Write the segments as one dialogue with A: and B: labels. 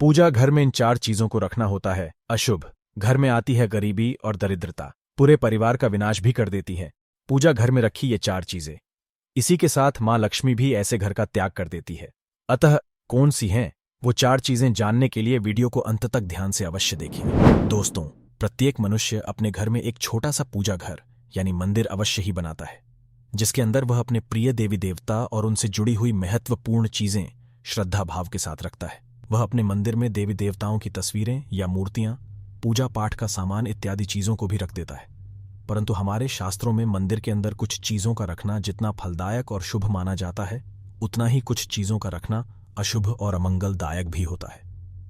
A: पूजा घर में इन 4 चीजों को रखना होता है। अशुभ। घर में आती है गरीबी और दरिद्रता, पूरे परिवार का विनाश भी कर देती है। पूजा घर में रखी ये 4 चीजें, इसी के साथ मां लक्ष्मी भी ऐसे घर का त्याग कर देती है। अतः कौन सी हैं वो 4 चीजें, जानने के लिए वीडियो को अंत तक ध्यान से अवश्य देखिए। दोस्तों, प्रत्येक मनुष्य अपने घर में एक छोटा सा पूजा घर यानी मंदिर अवश्य ही बनाता है, जिसके अंदर वह अपने प्रिय देवी देवता और उनसे जुड़ी हुई महत्वपूर्ण चीजें श्रद्धा भाव के साथ रखता है। वह अपने मंदिर में देवी देवताओं की तस्वीरें या मूर्तियां, पूजा पाठ का सामान इत्यादि चीजों को भी रख देता है। परंतु हमारे शास्त्रों में मंदिर के अंदर कुछ चीजों का रखना जितना फलदायक और शुभ माना जाता है, उतना ही कुछ चीजों का रखना अशुभ और अमंगलदायक भी होता है।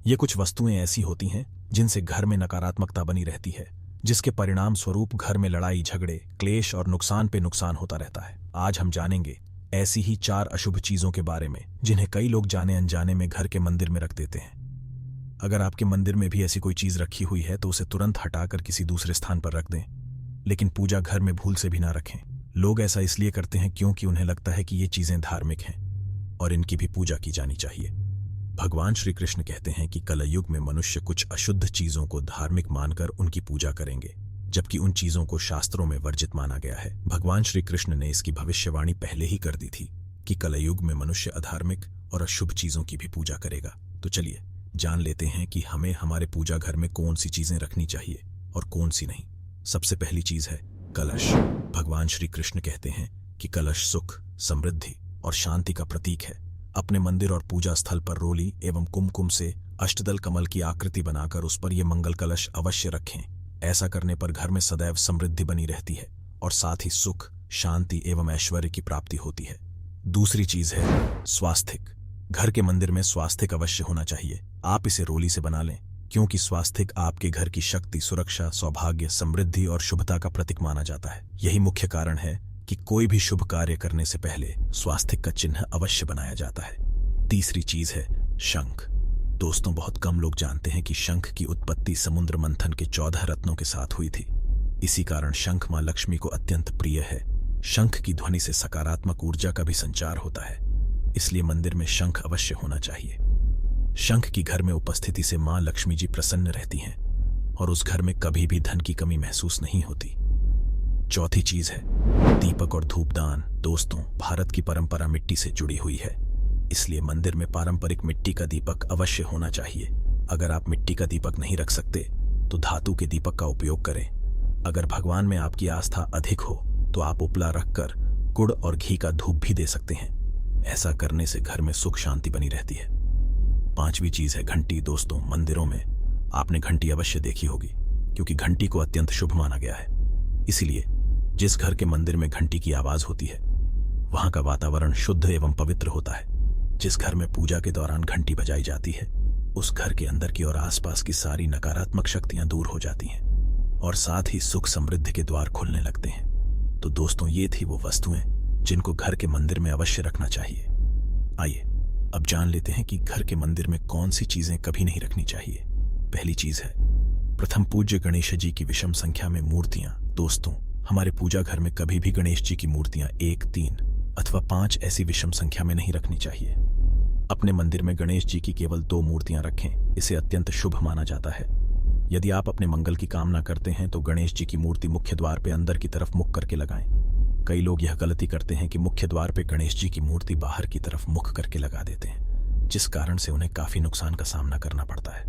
A: ये कुछ वस्तुएं ऐसी होती हैं जिनसे घर में नकारात्मकता बनी रहती है, जिसके परिणाम स्वरूप घर में लड़ाई झगड़े, क्लेश और नुकसान पे नुकसान होता रहता है। आज हम जानेंगे ऐसी ही 4 अशुभ चीजों के बारे में, जिन्हें कई लोग जाने अनजाने में घर के मंदिर में रख देते हैं। अगर आपके मंदिर में भी ऐसी कोई चीज रखी हुई है तो उसे तुरंत हटाकर किसी दूसरे स्थान पर रख दें, लेकिन पूजा घर में भूल से भी ना रखें। लोग ऐसा इसलिए करते हैं क्योंकि उन्हें लगता है कि ये चीजें धार्मिक हैं और इनकी भी पूजा की जानी चाहिए। भगवान श्री कृष्ण कहते हैं कि कलयुग में मनुष्य कुछ अशुद्ध चीजों को धार्मिक मानकर उनकी पूजा करेंगे, जबकि उन चीजों को शास्त्रों में वर्जित माना गया है। भगवान श्री कृष्ण ने इसकी भविष्यवाणी पहले ही कर दी थी कि कलयुग में मनुष्य अधार्मिक और अशुभ चीजों की भी पूजा करेगा। तो चलिए जान लेते हैं कि हमें हमारे पूजा घर में कौन सी चीजें रखनी चाहिए और कौन सी नहीं। सबसे पहली चीज है कलश। भगवान श्री कृष्ण कहते हैं कि कलश सुख, समृद्धि और शांति का प्रतीक है। अपने मंदिर और पूजा स्थल पर रोली एवं कुमकुम से अष्टदल कमल की आकृति बनाकर उस पर यह मंगल कलश अवश्य रखें। ऐसा करने पर घर में सदैव समृद्धि बनी रहती है और साथ ही सुख, शांति एवं ऐश्वर्य की प्राप्ति होती है। दूसरी चीज है स्वास्तिक। घर के मंदिर में स्वास्तिक अवश्य होना चाहिए। आप इसे रोली से बना लें, क्योंकि स्वास्तिक आपके घर की शक्ति, सुरक्षा, सौभाग्य, समृद्धि और शुभता का प्रतीक माना जाता है। यही मुख्य कारण है कि कोई भी शुभ कार्य करने से पहले स्वास्तिक का चिन्ह अवश्य बनाया जाता है। तीसरी चीज है शंख। दोस्तों, बहुत कम लोग जानते हैं कि शंख की उत्पत्ति समुद्र मंथन के 14 रत्नों के साथ हुई थी। इसी कारण शंख मां लक्ष्मी को अत्यंत प्रिय है। शंख की ध्वनि से सकारात्मक ऊर्जा का भी संचार होता है, इसलिए मंदिर में शंख अवश्य होना चाहिए। शंख की घर में उपस्थिति से मां लक्ष्मी जी प्रसन्न रहती हैं और उस घर में कभी भी धन की कमी महसूस नहीं होती। चौथी चीज है दीपक और धूपदान। दोस्तों, भारत की परंपरा मिट्टी से जुड़ी हुई है, इसलिए मंदिर में पारंपरिक मिट्टी का दीपक अवश्य होना चाहिए। अगर आप मिट्टी का दीपक नहीं रख सकते तो धातु के दीपक का उपयोग करें। अगर भगवान में आपकी आस्था अधिक हो तो आप उपला रखकर गुड़ और घी का धूप भी दे सकते हैं। ऐसा करने से घर में सुख शांति बनी रहती है। 5वीं चीज है घंटी। दोस्तों, मंदिरों में आपने घंटी अवश्य देखी होगी, क्योंकि घंटी को अत्यंत शुभ माना गया है। इसीलिए जिस घर के मंदिर में घंटी की आवाज होती है वहां का वातावरण शुद्ध एवं पवित्र होता है। जिस घर में पूजा के दौरान घंटी बजाई जाती है उस घर के अंदर की और आसपास की सारी नकारात्मक शक्तियां दूर हो जाती हैं और साथ ही सुख समृद्धि के द्वार खुलने लगते हैं। तो दोस्तों, ये थी वो वस्तुएं जिनको घर के मंदिर में अवश्य रखना चाहिए। आइए अब जान लेते हैं कि घर के मंदिर में कौन सी चीजें कभी नहीं रखनी चाहिए। पहली चीज है प्रथम पूज्य गणेश जी की विषम संख्या में मूर्तियां। दोस्तों, हमारे पूजा घर में कभी भी गणेश जी की मूर्तियां 1, 3 अथवा 5 ऐसी विषम संख्या में नहीं रखनी चाहिए। अपने मंदिर में गणेश जी की केवल 2 मूर्तियां रखें, इसे अत्यंत शुभ माना जाता है। यदि आप अपने मंगल की कामना करते हैं तो गणेश जी की मूर्ति मुख्य द्वार पे अंदर की तरफ मुख करके लगाएं। कई लोग यह गलती करते हैं कि मुख्य द्वार पे गणेश जी की मूर्ति बाहर की तरफ मुख करके लगा देते हैं, जिस कारण से उन्हें काफी नुकसान का सामना करना पड़ता है।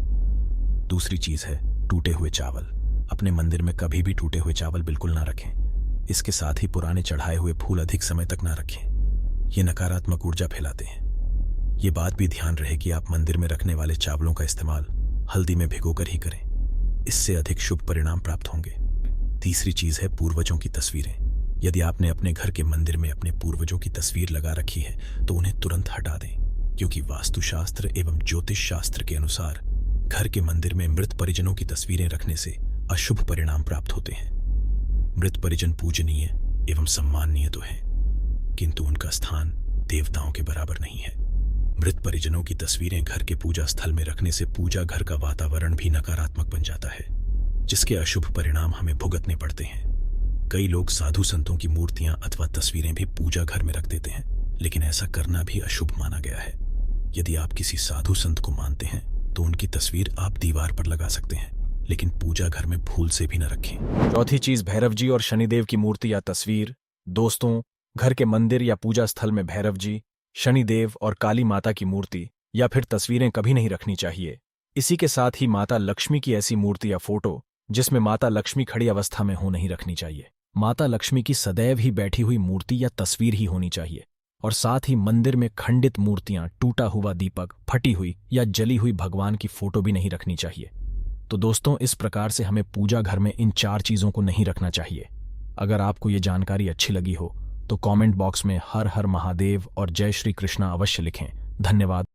A: दूसरी चीज है टूटे हुए चावल। अपने मंदिर में कभी भी टूटे हुए चावल बिल्कुल ना रखें। इसके साथ ही पुराने चढ़ाए हुए फूल अधिक समय तक ना रखें, ये नकारात्मक ऊर्जा फैलाते हैं। ये बात भी ध्यान रहे कि आप मंदिर में रखने वाले चावलों का इस्तेमाल हल्दी में भिगोकर ही करें, इससे अधिक शुभ परिणाम प्राप्त होंगे। तीसरी चीज है पूर्वजों की तस्वीरें। यदि आपने अपने घर के मंदिर में अपने पूर्वजों की तस्वीर लगा रखी है तो उन्हें तुरंत हटा दें, क्योंकि वास्तुशास्त्र एवं ज्योतिष शास्त्र के अनुसार घर के मंदिर में मृत परिजनों की तस्वीरें रखने से अशुभ परिणाम प्राप्त होते हैं। मृत परिजन पूजनीय एवं सम्माननीय तो है, किंतु उनका स्थान देवताओं के बराबर नहीं है। मृत परिजनों की तस्वीरें घर के पूजा स्थल में रखने से पूजा घर का वातावरण भी नकारात्मक बन जाता है, जिसके अशुभ परिणाम हमें भुगतने पड़ते हैं। कई लोग साधु संतों की मूर्तियां अथवा तस्वीरें भी पूजा घर में रख देते हैं, लेकिन ऐसा करना भी अशुभ माना गया है। यदि आप किसी साधु संत को मानते हैं तो उनकी तस्वीर आप दीवार पर लगा सकते हैं, लेकिन पूजा घर में भूल से भी न रखें। चौथी चीज, भैरव जी और शनिदेव की मूर्ति या तस्वीर। दोस्तों, घर के मंदिर या पूजा स्थल में भैरव जी, शनिदेव और काली माता की मूर्ति या फिर तस्वीरें कभी नहीं रखनी चाहिए। इसी के साथ ही माता लक्ष्मी की ऐसी मूर्ति या फोटो जिसमें माता लक्ष्मी खड़ी अवस्था में हो नहीं रखनी चाहिए। माता लक्ष्मी की सदैव ही बैठी हुई मूर्ति या तस्वीर ही होनी चाहिए। और साथ ही मंदिर में खंडित मूर्तियां, टूटा हुआ दीपक, फटी हुई या जली हुई भगवान की फोटो भी नहीं रखनी चाहिए। तो दोस्तों, इस प्रकार से हमें पूजा घर में इन 4 चीजों को नहीं रखना चाहिए। अगर आपको ये जानकारी अच्छी लगी हो तो कमेंट बॉक्स में हर हर महादेव और जय श्री कृष्णा अवश्य लिखें। धन्यवाद।